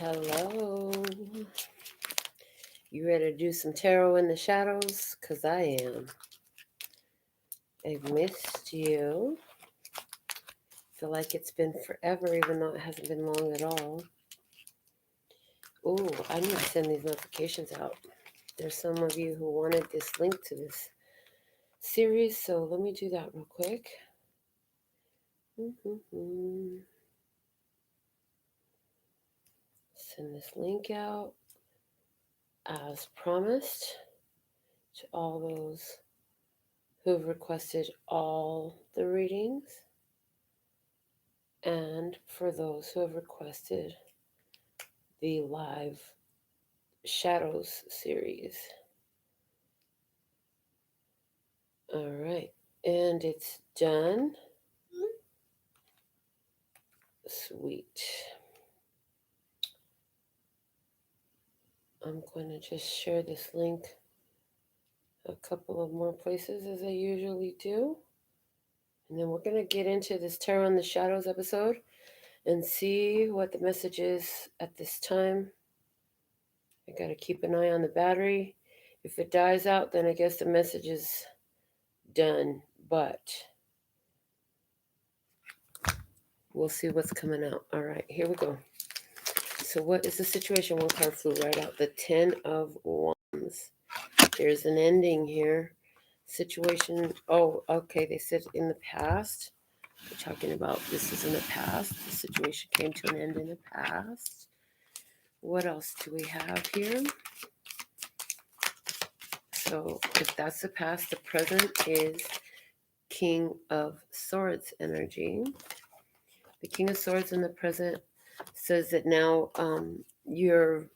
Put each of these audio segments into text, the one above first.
Hello. You ready to do some tarot in the shadows? Because I am. I've missed you. Feel like it's been forever, even though it hasn't been long at all. Oh, I need to send these notifications out. There's some of you who wanted this link to this series, so let me do that real quick. Send this link out as promised to all those who have requested all the readings, and for those who have requested the live shadows series. All right, and it's done. Sweet. I'm going to just share this link a couple of more places as I usually do. And then we're going to get into this Tarot in the Shadows episode and see what the message is at this time. I got to keep an eye on the battery. If it dies out, then I guess the message is done. But we'll see what's coming out. All right, here we go. So what is the situation? One card flew right out. The 10 of Wands. There's an ending here. Situation. Oh, okay. They said in the past. We're talking about this is in the past. The situation came to an end in the past. What else do we have here? So if that's the past, the present is King of Swords energy. The King of Swords in the present says that now you're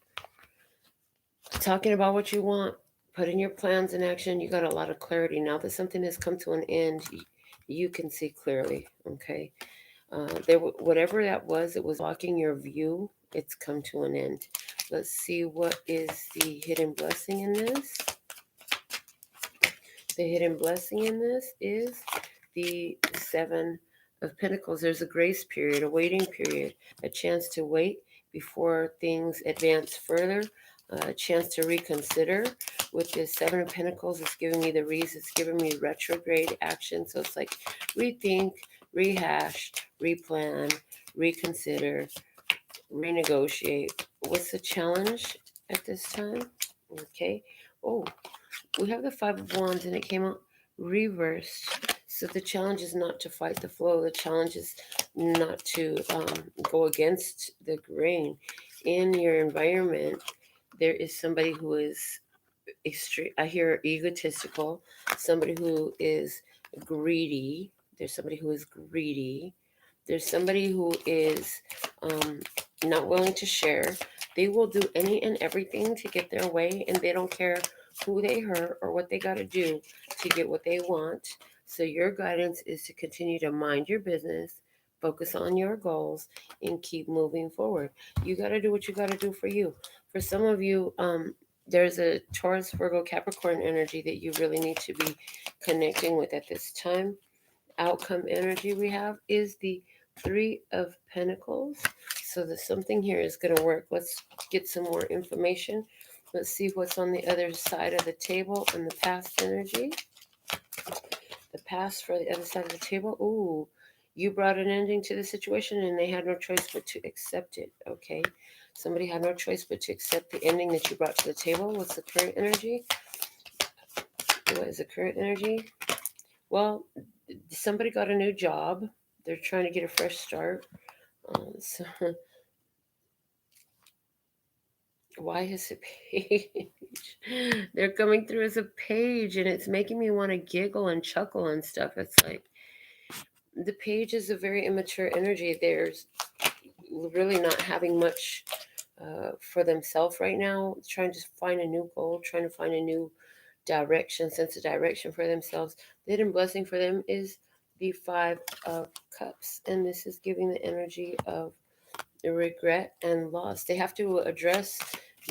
talking about what you want, putting your plans in action. You got a lot of clarity. Now that something has come to an end, you can see clearly, okay? Whatever that was, it was blocking your view. It's come to an end. Let's see what is the hidden blessing in this. The hidden blessing in this is the 7 of Pentacles. There's a grace period, a waiting period, a chance to wait before things advance further, a chance to reconsider. With this 7 of Pentacles, it's giving me the reason, it's giving me retrograde action. So it's like rethink, rehash, replan, reconsider, renegotiate. What's the challenge at this time? Okay. Oh, we have the 5 of Wands and it came out reversed. So the challenge is not to fight the flow. The challenge is not to go against the grain. In your environment, there is somebody who is extreme. I hear egotistical. Somebody who is greedy. There's somebody who is greedy. There's somebody who is not willing to share. They will do any and everything to get their way, and they don't care who they hurt or what they got to do to get what they want. So your guidance is to continue to mind your business, focus on your goals, and keep moving forward. You got to do what you got to do for you. For some of you, there's a Taurus, Virgo, Capricorn energy that you really need to be connecting with at this time. Outcome energy we have is the 3 of Pentacles. So that something here is going to work. Let's get some more information. Let's see what's on the other side of the table and the past energy. The past for the other side of the table. Ooh, you brought an ending to the situation and they had no choice but to accept it. Okay. Somebody had no choice but to accept the ending that you brought to the table. What's the current energy? What is the current energy? Well, somebody got a new job. They're trying to get a fresh start. So why is a page? They're coming through as a page, and it's making me want to giggle and chuckle and stuff. It's like the page is a very immature energy. There's really not having much for themselves right now, trying to find a new goal, trying to find a new direction, sense of direction for themselves. The hidden blessing for them is the 5 of Cups, and this is giving the energy of regret and loss. They have to address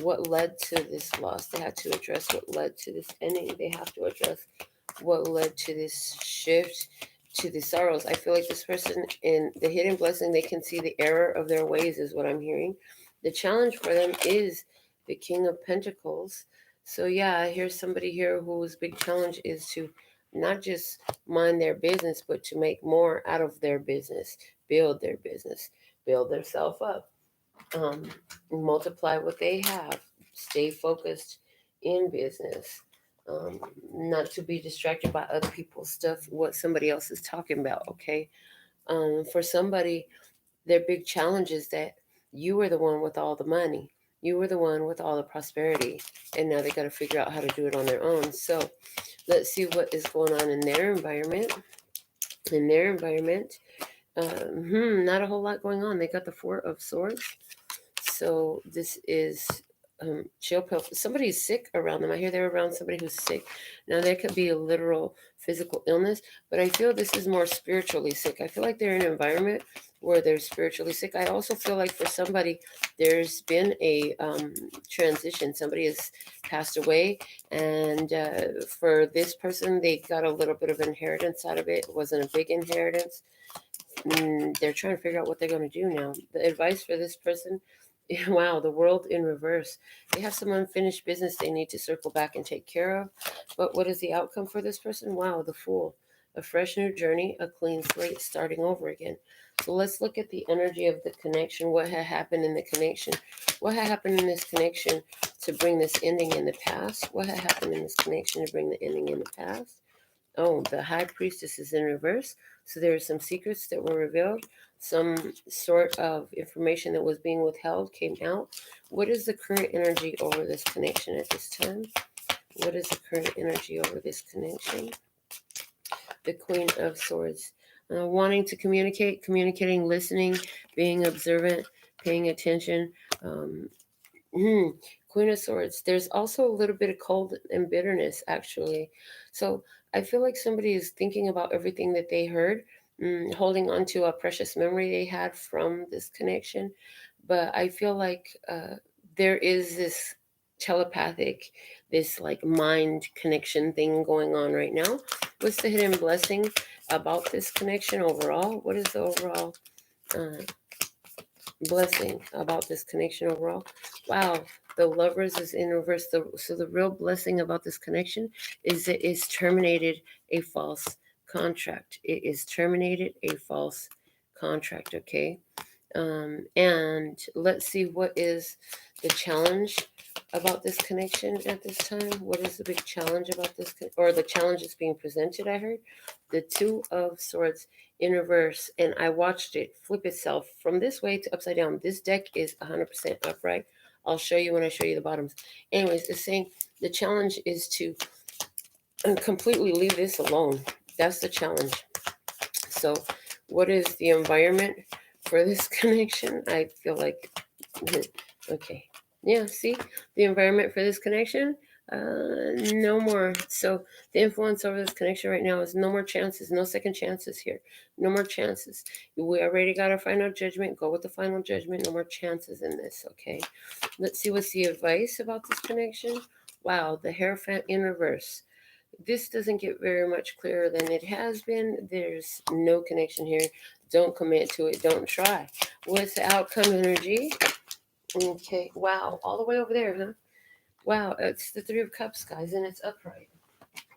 what led to this loss. They have to address what led to this ending. They have to address what led to this shift, to the sorrows. I feel like this person in the hidden blessing, they can see the error of their ways is what I'm hearing. The challenge for them is the King of Pentacles. So yeah, here's somebody here whose big challenge is to not just mind their business, but to make more out of their business, build themselves up, multiply what they have, stay focused in business, not to be distracted by other people's stuff, what somebody else is talking about, okay? For somebody, their big challenge is that you were the one with all the money. You were the one with all the prosperity. And now they got to figure out how to do it on their own. So let's see what is going on in their environment. In their environment, not a whole lot going on. They got the Four of Swords. So this is chill pill. Somebody's sick around them. I hear they're around somebody who's sick. Now, there could be a literal physical illness, but I feel this is more spiritually sick. I feel like they're in an environment where they're spiritually sick. I also feel like for somebody, there's been a transition. Somebody has passed away, and for this person, they got a little bit of inheritance out of it. It wasn't a big inheritance. They're trying to figure out what they're going to do now. The advice for this person, wow, the world in reverse. They have some unfinished business they need to circle back and take care of. But what is the outcome for this person? Wow, the Fool. A fresh new journey, a clean slate, starting over again. So let's look at the energy of the connection. What had happened in the connection? What had happened in this connection to bring this ending in the past? What had happened in this connection to bring the ending in the past? Oh, the High Priestess is in reverse. So there are some secrets that were revealed. Some sort of information that was being withheld came out. What is the current energy over this connection at this time? What is the current energy over this connection? The Queen of Swords. Wanting to communicate, communicating, listening, being observant, paying attention. Queen of Swords. There's also a little bit of cold and bitterness, actually. So I feel like somebody is thinking about everything that they heard, holding on to a precious memory they had from this connection. But I feel like there is this telepathic, this like mind connection thing going on right now. What's the hidden blessing about this connection overall? What is the overall blessing about this connection overall? Wow, the Lovers is in reverse. So the real blessing about this connection is that it's terminated a false contract. It is terminated a false contract, okay? And let's see what is the challenge about this connection at this time. What is the big challenge about this, or the challenge that's being presented? I heard the Two of Swords in reverse, and I watched it flip itself from this way to upside down. This deck is 100% upright. I'll show you when I show you the bottoms. Anyways, it's saying the challenge is to completely leave this alone. That's the challenge. So what is the environment for this connection? I feel like, okay. Yeah, see, the environment for this connection, no more. So the influence over this connection right now is no more chances, no second chances here. No more chances. We already got our final judgment. Go with the final judgment. No more chances in this, okay? Let's see what's the advice about this connection. Wow, the Hierophant in reverse. This doesn't get very much clearer than it has been. There's no connection here. Don't commit to it. Don't try. What's the outcome energy? Okay, wow, all the way over there, huh? Wow, it's the Three of Cups, guys, and it's upright.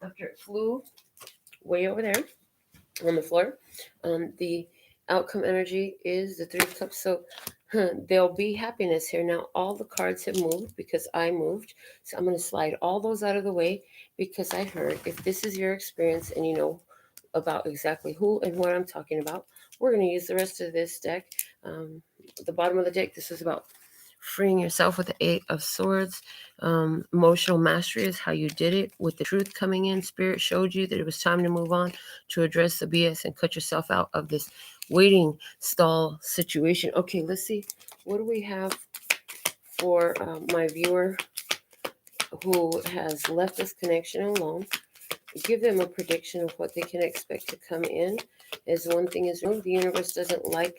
After it flew way over there on the floor, the outcome energy is the Three of Cups. So there'll be happiness here. Now, all the cards have moved because I moved. So I'm going to slide all those out of the way because I heard if this is your experience and you know about exactly who and what I'm talking about, we're going to use the rest of this deck. The bottom of the deck, this is about freeing yourself with the Eight of Swords. Emotional mastery is how you did it. With the truth coming in, Spirit showed you that it was time to move on, to address the BS and cut yourself out of this waiting stall situation. Okay, let's see. What do we have for my viewer who has left this connection alone? Give them a prediction of what they can expect to come in. As one thing is removed, the universe doesn't like.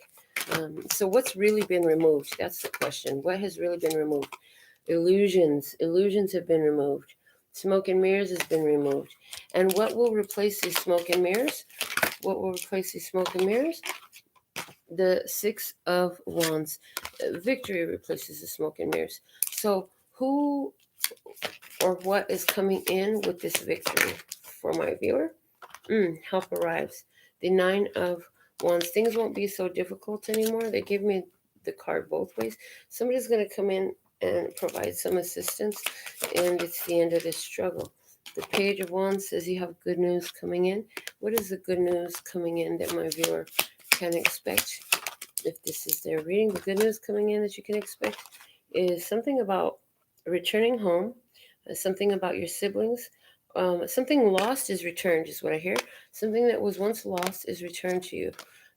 So what's really been removed? That's the question. What has really been removed? Illusions. Illusions have been removed. Smoke and mirrors has been removed. And what will replace these smoke and mirrors? What will replace these smoke and mirrors? the Six of Wands. Victory replaces the smoke and mirrors. So who or what is coming in with this victory for my viewer? Help arrives. The Nine of Wands. Things won't be so difficult anymore. They give me the card both ways. Somebody's going to come in and provide some assistance, and it's the end of this struggle. The Page of Wands says you have good news coming in. What is the good news coming in that my viewer can expect? If this is their reading, the good news coming in that you can expect is something about returning home, something about your siblings. Something lost is returned, is what I hear. Something that was once lost is returned to you.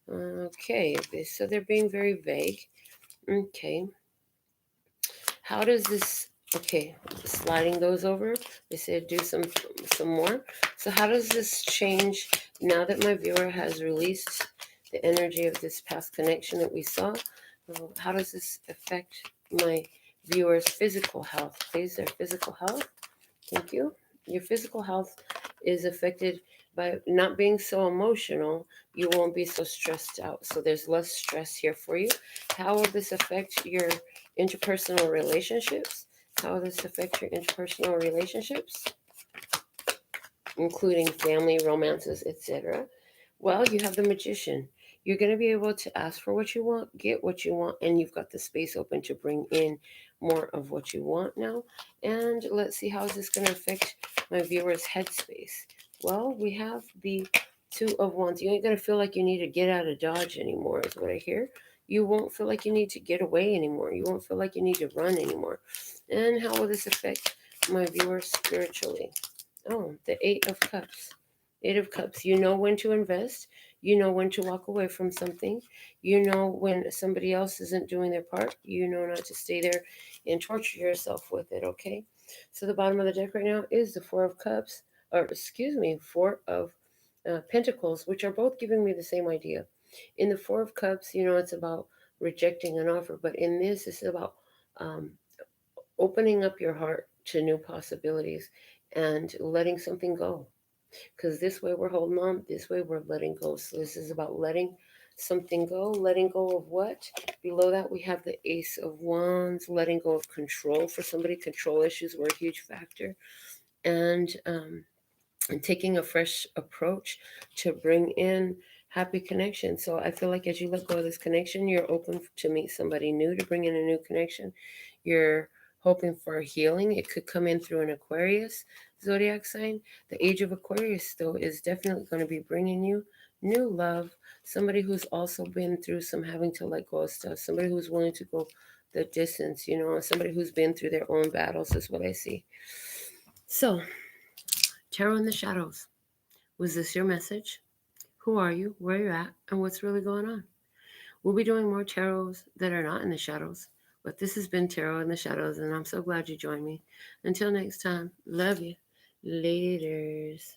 Okay, so they're being very vague. Okay. How does this, okay, sliding those over, they said do some more. So how does this change now that my viewer has released the energy of this past connection that we saw? How does this affect my viewer's physical health? Please, their physical health. Thank you. Your physical health is affected by not being so emotional. You won't be so stressed out. So there's less stress here for you. How will this affect your interpersonal relationships? How will this affect your interpersonal relationships, including family, romances, etc.? Well, you have the Magician. You're going to be able to ask for what you want, get what you want, and you've got the space open to bring in more of what you want now. And let's see, how is this going to affect my viewer's headspace? Well, we have the Two of Wands. You ain't going to feel like you need to get out of Dodge anymore, is what I hear. You won't feel like you need to get away anymore. You won't feel like you need to run anymore. And how will this affect my viewer spiritually? Oh, the Eight of Cups. Eight of Cups. You know when to invest. You know when to walk away from something. You know when somebody else isn't doing their part. You know not to stay there and torture yourself with it, okay? So the bottom of the deck right now is the Four of Cups, or excuse me, Four of Pentacles, which are both giving me the same idea. In the Four of Cups, you know, it's about rejecting an offer, but in this, it's about um, opening up your heart to new possibilities and letting something go. Because this way we're holding on, this way we're letting go. So this is about letting something go. Letting go of what? Below that we have the Ace of Wands, letting go of control. For somebody, control issues were a huge factor. And taking a fresh approach to bring in happy connection. So I feel like as you let go of this connection, you're open to meet somebody new, to bring in a new connection. You're hoping for healing. It could come in through an Aquarius zodiac sign. The age of Aquarius, though, is definitely going to be bringing you new love. Somebody who's also been through some having to let go of stuff. Somebody who's willing to go the distance, you know, somebody who's been through their own battles is what I see. So, Tarot in the Shadows. Was this your message? Who are you? Where you're at? And what's really going on? We'll be doing more tarots that are not in the shadows. But this has been Tarot in the Shadows, and I'm so glad you joined me. Until next time, love you. Laters.